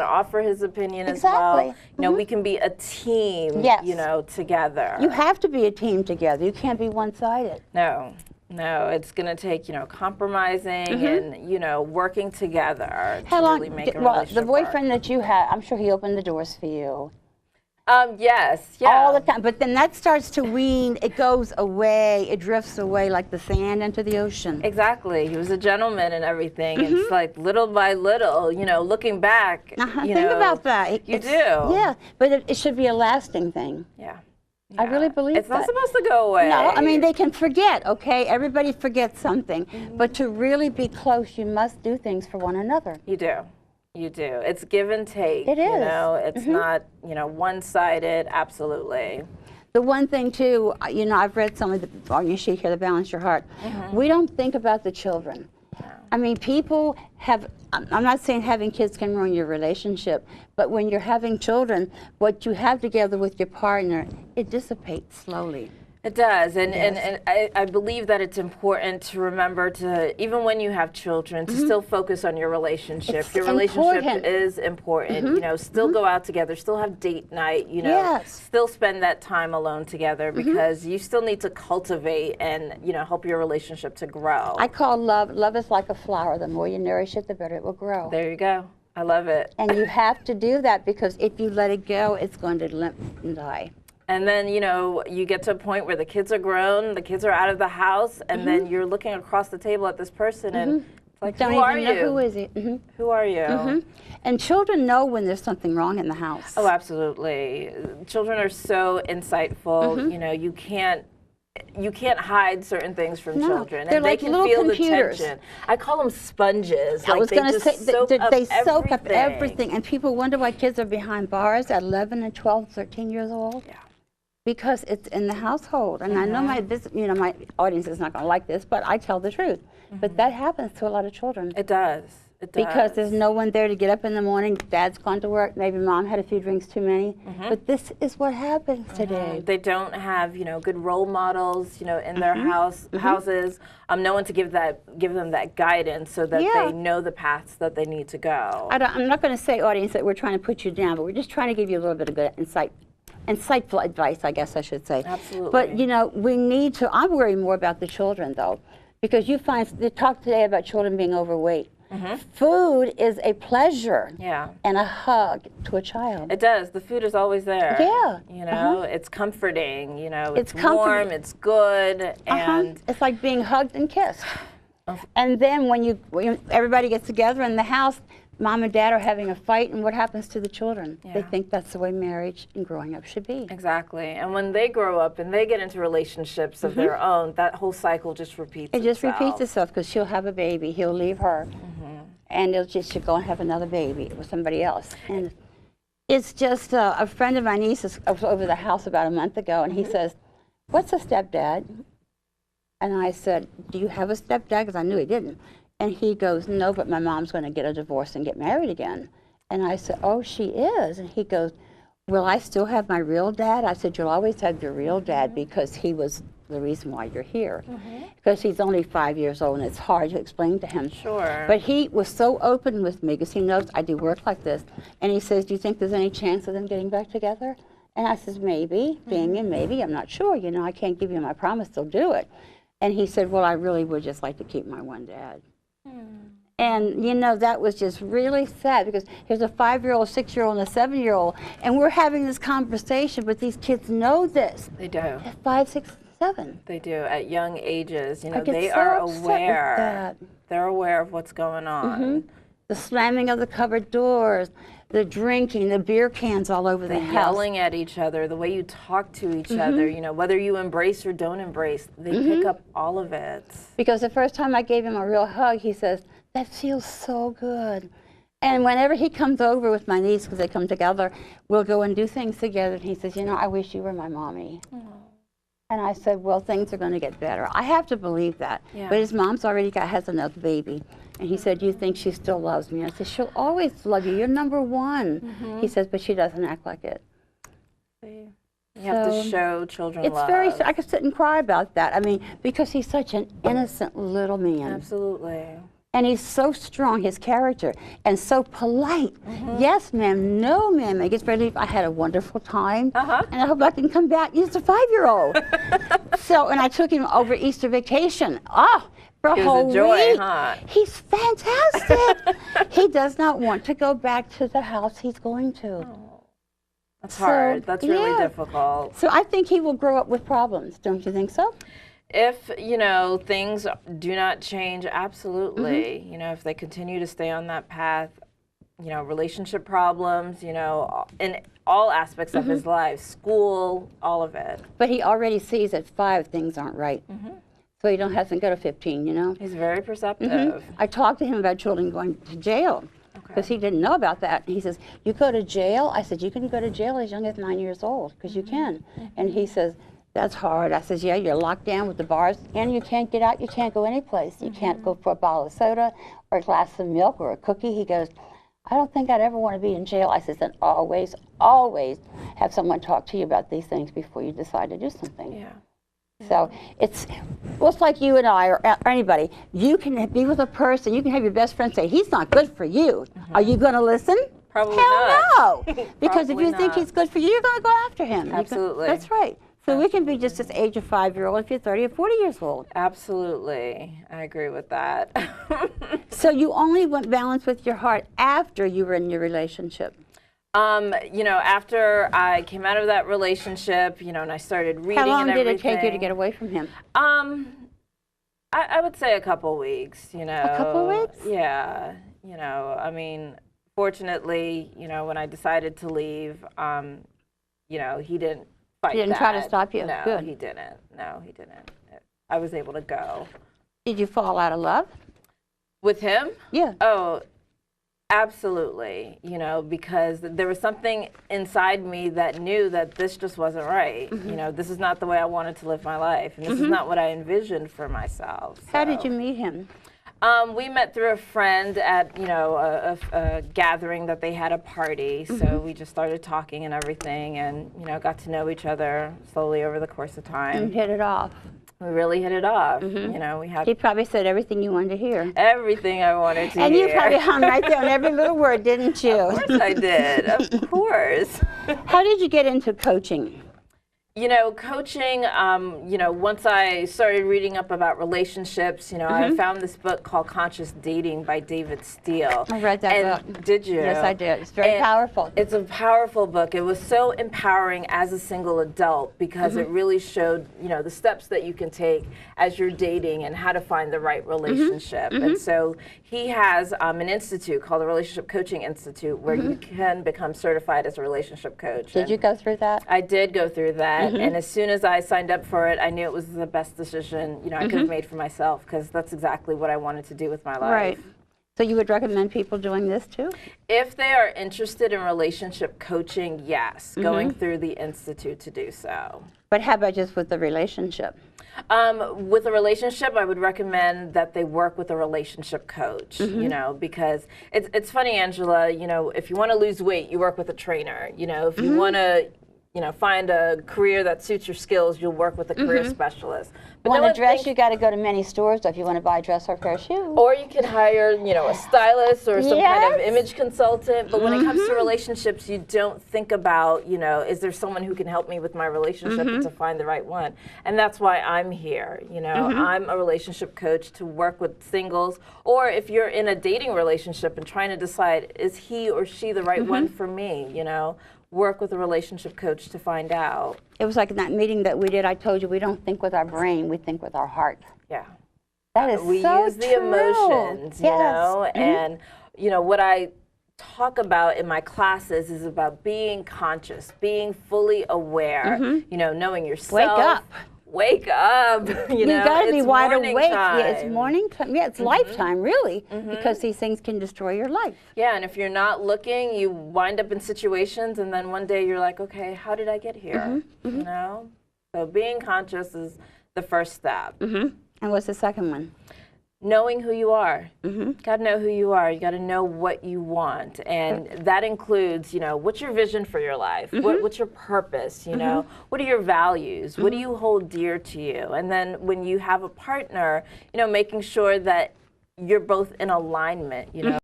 to offer his opinion as well. You know, we can be a team, you know, together. You have to be a team together. You can't be one-sided. No. No, it's going to take, you know, compromising and, you know, working together to really make a relationship the boyfriend that you had, I'm sure he opened the doors for you. Yes, all the time. But then that starts to wean. It goes away. It drifts away like the sand into the ocean. Exactly. He was a gentleman and everything. It's like little by little, you know, looking back. You Think know, about that. You do. Yeah, but it should be a lasting thing. Yeah. I really believe it's not supposed to go away. No, I mean, they can forget, okay? Everybody forgets something. But to really be close, you must do things for one another. You do. You do. It's give and take. It is. You know, it's not, you know, one-sided. Absolutely. The one thing, too, you know, I've read some of the, on your sheet here, the Balance Your Heart. We don't think about the children. I mean, people have, I'm not saying having kids can ruin your relationship, but when you're having children, what you have together with your partner, it dissipates slowly. It does, and I believe that it's important to remember to, even when you have children, to still focus on your relationship. Your relationship is important. You know, still go out together, still have date night, you know, still spend that time alone together because you still need to cultivate and, you know, help your relationship to grow. I call love is like a flower. The more you nourish it, the better it will grow. There you go. I love it. And you have to do that because if you let it go, it's going to limp and die. And then, you know, you get to a point where the kids are grown, the kids are out of the house, and then you're looking across the table at this person and it's like, who are you? Who is he? Who are you? And children know when there's something wrong in the house. Oh, absolutely. Children are so insightful. You know, you can't hide certain things from children. They're and like they can little feel computers. the tension. I call them sponges. I was going to say, they soak up everything. everything. And people wonder why kids are behind bars at 11 and 12, 13 years old. Yeah. Because it's in the household. And I know my audience is not going to like this, but I tell the truth. But that happens to a lot of children. It does. It does. Because there's no one there to get up in the morning. Dad's gone to work. Maybe mom had a few drinks too many. But this is what happens today. They don't have, you know, good role models, you know, in their houses. No one to give them that guidance so that they know the paths that they need to go. I'm not going to say, audience, that we're trying to put you down, but we're just trying to give you a little bit of good insightful advice, I guess I should say. Absolutely. But, you know, we need to, I'm worried more about the children, though, because you find, they talk today about children being overweight. Food is a pleasure and a hug to a child. It does. The food is always there. Yeah. You know, it's comforting, you know, it's warm, it's good, and it's like being hugged and kissed. And then when everybody gets together in the house, mom and dad are having a fight, and what happens to the children? They think that's the way marriage and growing up should be. Exactly. And when they grow up and they get into relationships of their own, that whole cycle just repeats itself. It just repeats itself because she'll have a baby, he'll leave her, and she'll go and have another baby with somebody else. And it's just a friend of my niece's was over the house about a month ago, and he says, "What's a stepdad?" And I said, "Do you have a stepdad?" Because I knew he didn't. And he goes, "No, but my mom's going to get a divorce and get married again." And I said, "Oh, she is?" And he goes, "Will I still have my real dad?" I said, "You'll always have your real dad because he was the reason why you're here." Because he's only 5 years old and it's hard to explain to him. Sure. But he was so open with me because he knows I do work like this. And he says, "Do you think there's any chance of them getting back together?" And I says, "Maybe, being a maybe, I'm not sure. You know, I can't give you my promise they'll do it." And he said, "Well, I really would just like to keep my one dad." And, you know, that was just really sad because here's a 5-year-old, 6-year-old, and a 7-year-old, and we're having this conversation, but these kids know this. They do. At 5, 6, 7. They do at young ages. You know, get they so are upset aware. with that. They're aware of what's going on. The slamming of the cupboard doors, the drinking, the beer cans all over the house. Yelling at each other, the way you talk to each other, you know, whether you embrace or don't embrace, they pick up all of it. Because the first time I gave him a real hug, he says, "That feels so good." And whenever he comes over with my niece, because they come together, we'll go and do things together. And he says, "You know, I wish you were my mommy." And I said, "Well, things are going to get better." I have to believe that. But his mom's already has another baby. And he said, "You think she still loves me?" I said, "She'll always love you. You're number one." He says, "But she doesn't act like it." You have to show children love. It's very, I could sit and cry about that. I mean, because he's such an innocent little man. Absolutely. And he's so strong, his character, and so polite. Yes, ma'am. No, ma'am. He gets ready to leave. I had a wonderful time, and I hope I can come back. He's a 5-year-old. So, and I took him over Easter vacation. Oh, for a whole was a joy, week. huh? He's fantastic. He does not want to go back to the house he's going to. Oh, that's hard. That's really difficult. So I think he will grow up with problems. Don't you think so? If, you know, things do not change, absolutely. You know, if they continue to stay on that path, you know, relationship problems, you know, in all aspects of his life, school, all of it. But he already sees at 5 things aren't right. So he hasn't got to 15, you know. He's very perceptive. I talked to him about children going to jail because he didn't know about that. He says, you go to jail? I said, you can go to jail as young as 9 years old because you can. And he says, that's hard. I says, yeah, you're locked down with the bars and you can't get out. You can't go anyplace. You can't go for a bottle of soda or a glass of milk or a cookie. He goes, I don't think I'd ever want to be in jail. I says, then always, always have someone talk to you about these things before you decide to do something. Yeah. So it's like you and I or anybody. You can be with a person, you can have your best friend say, he's not good for you. Are you going to listen? Probably Hell not. no. Because if you think he's good for you, you're going to go after him. Absolutely. That's right. So we can be just this age of 5-year-old if you're 30 or 40 years old. Absolutely. I agree with that. So you only went balance with your heart after you were in your relationship? You know, after I came out of that relationship, you know, and I started reading and everything. How long did it take you to get away from him? I would say a couple weeks, you know. A couple weeks? Yeah. You know, I mean, fortunately, you know, when I decided to leave, you know, he didn't fight He didn't try to stop you? No, Good. he didn't. No, he didn't. I was able to go. Did you fall out of love? With him? Yeah. Oh, absolutely. You know, because there was something inside me that knew that this just wasn't right. You know, this is not the way I wanted to live my life, and this is not what I envisioned for myself. So. How did you meet him? We met through a friend at, you know, a gathering that they had, a party. So we just started talking and everything, and, you know, got to know each other slowly over the course of time. And hit it off. We really hit it off. You know, we had. He probably said everything you wanted to hear. Everything I wanted to hear. And you probably hung right there on every little word, didn't you? Of course I did. Of course. How did you get into coaching? You know, coaching, you know, once I started reading up about relationships, you know, I found this book called Conscious Dating by David Steele. I read that book. Did you? Yes, I did. It's very powerful. It's a powerful book. It was so empowering as a single adult because it really showed, you know, the steps that you can take as you're dating and how to find the right relationship. And so he has an institute called the Relationship Coaching Institute where you can become certified as a relationship coach. Did you go through that? I did go through that. And as soon as I signed up for it, I knew it was the best decision, you know, I could have made for myself because that's exactly what I wanted to do with my life. Right. So you would recommend people doing this too? If they are interested in relationship coaching, yes, going through the institute to do so. But how about just with the relationship? With a relationship, I would recommend that they work with a relationship coach, you know, because it's funny, Angela, you know, if you want to lose weight, you work with a trainer. You know, if you want to, you know, find a career that suits your skills, you'll work with a career specialist. But Want a dress, you got to go to many stores if you want to buy a dress or a pair of shoes. Or you can hire, you know, a stylist or some kind of image consultant. But when it comes to relationships, you don't think about, you know, is there someone who can help me with my relationship to find the right one? And that's why I'm here. You know, I'm a relationship coach to work with singles. Or if you're in a dating relationship and trying to decide, is he or she the right one for me, you know? Work with a relationship coach to find out. It was like in that meeting that we did, I told you we don't think with our brain, we think with our heart. Yeah. That is we so use the emotions, you know, and, you know, what I talk about in my classes is about being conscious, being fully aware, you know, knowing yourself. Wake up. Wake up. You know, got to be wide morning awake. time. Yeah, it's morning time. Yeah, it's lifetime, really, because these things can destroy your life. Yeah, and if you're not looking, you wind up in situations, and then one day you're like, okay, how did I get here? You know? So being conscious is the first step. And what's the second one? Knowing who you are. Got to know who you are. You got to know what you want. And that includes, you know, what's your vision for your life? What's your purpose? You know, what are your values? What do you hold dear to you? And then when you have a partner, you know, making sure that you're both in alignment, you know.